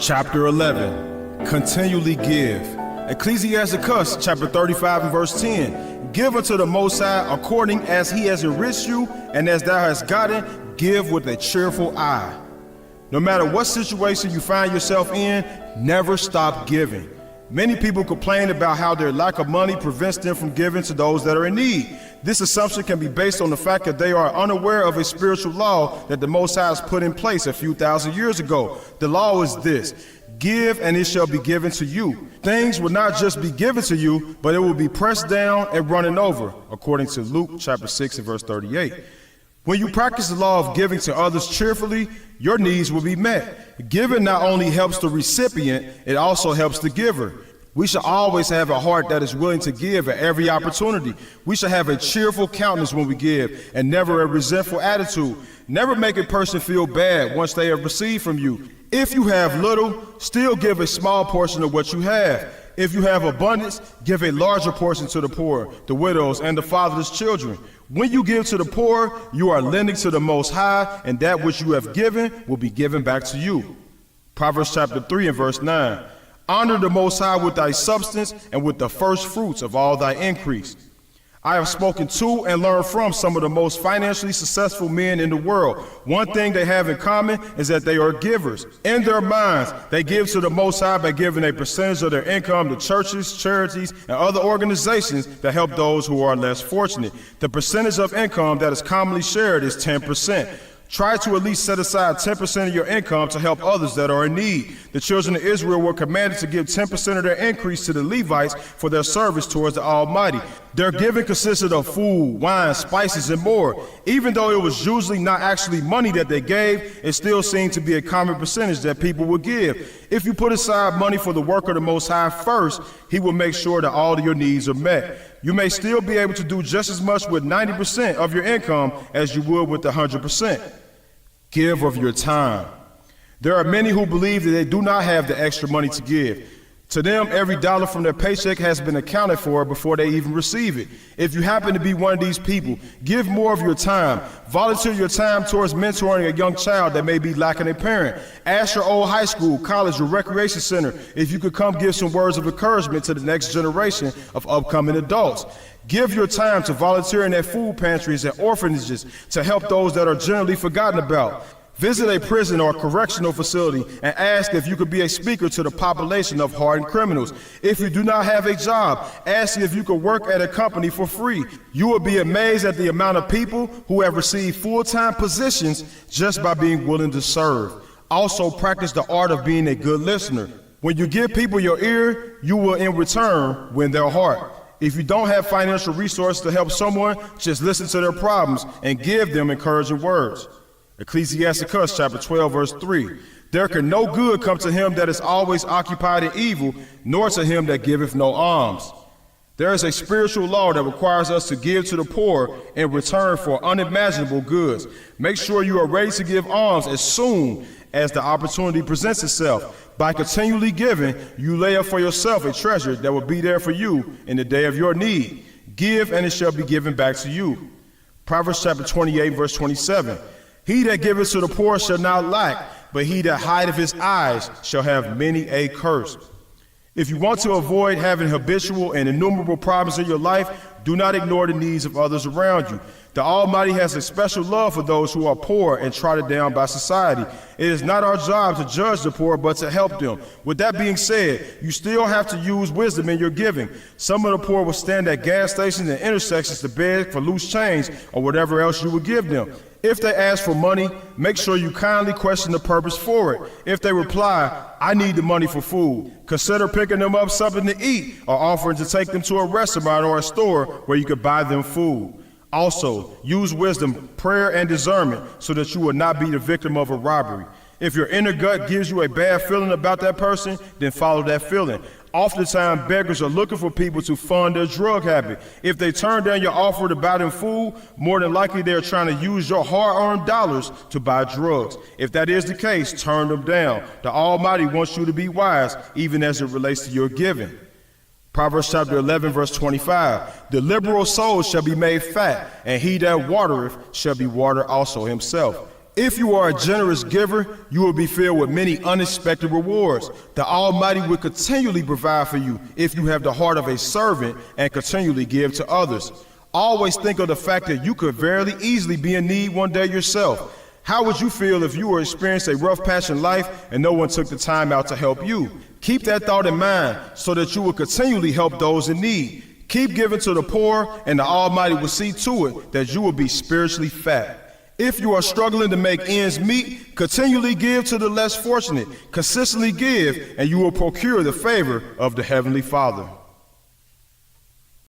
Chapter 11, continually give. Ecclesiasticus chapter 35 and verse 10. Give unto the Most High according as he has enriched you, and as thou hast gotten, give with a cheerful eye. No matter what situation you find yourself in, never stop giving. Many people complain about how their lack of money prevents them from giving to those that are in need. This assumption can be based on the fact that they are unaware of a spiritual law that the Most High has put in place a few thousand years ago. The law is this: give and it shall be given to you. Things will not just be given to you, but it will be pressed down and running over, according to Luke chapter 6 and verse 38. When you practice the law of giving to others cheerfully, your needs will be met. Giving not only helps the recipient, it also helps the giver. We should always have a heart that is willing to give at every opportunity. We should have a cheerful countenance when we give, and never a resentful attitude. Never make a person feel bad once they have received from you. If you have little, still give a small portion of what you have. If you have abundance, give a larger portion to the poor, the widows, and the fatherless children. When you give to the poor, you are lending to the Most High, and that which you have given will be given back to you. Proverbs chapter 3 and verse 9. Honor the Most High with thy substance and with the first fruits of all thy increase. I have spoken to and learned from some of the most financially successful men in the world. One thing they have in common is that they are givers. In their minds, they give to the Most High by giving a percentage of their income to churches, charities, and other organizations that help those who are less fortunate. The percentage of income that is commonly shared is 10%. Try to at least set aside 10% of your income to help others that are in need. The children of Israel were commanded to give 10% of their increase to the Levites for their service towards the Almighty. Their giving consisted of food, wine, spices, and more. Even though it was usually not actually money that they gave, it still seemed to be a common percentage that people would give. If you put aside money for the work of the Most High first, He will make sure that all of your needs are met. You may still be able to do just as much with 90% of your income as you would with 100%. Give of your time. There are many who believe that they do not have the extra money to give. To them, every dollar from their paycheck has been accounted for before they even receive it. If you happen to be one of these people, give more of your time. Volunteer your time towards mentoring a young child that may be lacking a parent. Ask your old high school, college, or recreation center if you could come give some words of encouragement to the next generation of upcoming adults. Give your time to volunteering at food pantries and orphanages to help those that are generally forgotten about. Visit a prison or correctional facility and ask if you could be a speaker to the population of hardened criminals. If you do not have a job, ask if you could work at a company for free. You will be amazed at the amount of people who have received full-time positions just by being willing to serve. Also, practice the art of being a good listener. When you give people your ear, you will in return win their heart. If you don't have financial resources to help someone, just listen to their problems and give them encouraging words. Ecclesiasticus chapter 12 verse 3. There can no good come to him that is always occupied in evil, nor to him that giveth no alms. There is a spiritual law that requires us to give to the poor in return for unimaginable goods. Make sure you are ready to give alms as soon as the opportunity presents itself. By continually giving, you lay up for yourself a treasure that will be there for you in the day of your need. Give, and it shall be given back to you. Proverbs chapter 28, verse 27. He that giveth to the poor shall not lack, but he that hideth his eyes shall have many a curse. If you want to avoid having habitual and innumerable problems in your life, do not ignore the needs of others around you. The Almighty has a special love for those who are poor and trodden down by society. It is not our job to judge the poor, but to help them. With that being said, you still have to use wisdom in your giving. Some of the poor will stand at gas stations and intersections to beg for loose change or whatever else you would give them. If they ask for money, make sure you kindly question the purpose for it. If they reply, I need the money for food, consider picking them up something to eat or offering to take them to a restaurant or a store where you could buy them food. Also, use wisdom, prayer, and discernment so that you will not be the victim of a robbery. If your inner gut gives you a bad feeling about that person, then follow that feeling. Oftentimes, beggars are looking for people to fund their drug habit. If they turn down your offer to buy them food, more than likely they're trying to use your hard-earned dollars to buy drugs. If that is the case, turn them down. The Almighty wants you to be wise, even as it relates to your giving. Proverbs chapter 11, verse 25. The liberal soul shall be made fat, and he that watereth shall be watered also himself. If you are a generous giver, you will be filled with many unexpected rewards. The Almighty will continually provide for you if you have the heart of a servant and continually give to others. Always think of the fact that you could very easily be in need one day yourself. How would you feel if you were experiencing a rough patch in life and no one took the time out to help you? Keep that thought in mind so that you will continually help those in need. Keep giving to the poor, and the Almighty will see to it that you will be spiritually fat. If you are struggling to make ends meet, continually give to the less fortunate. Consistently give, and you will procure the favor of the Heavenly Father.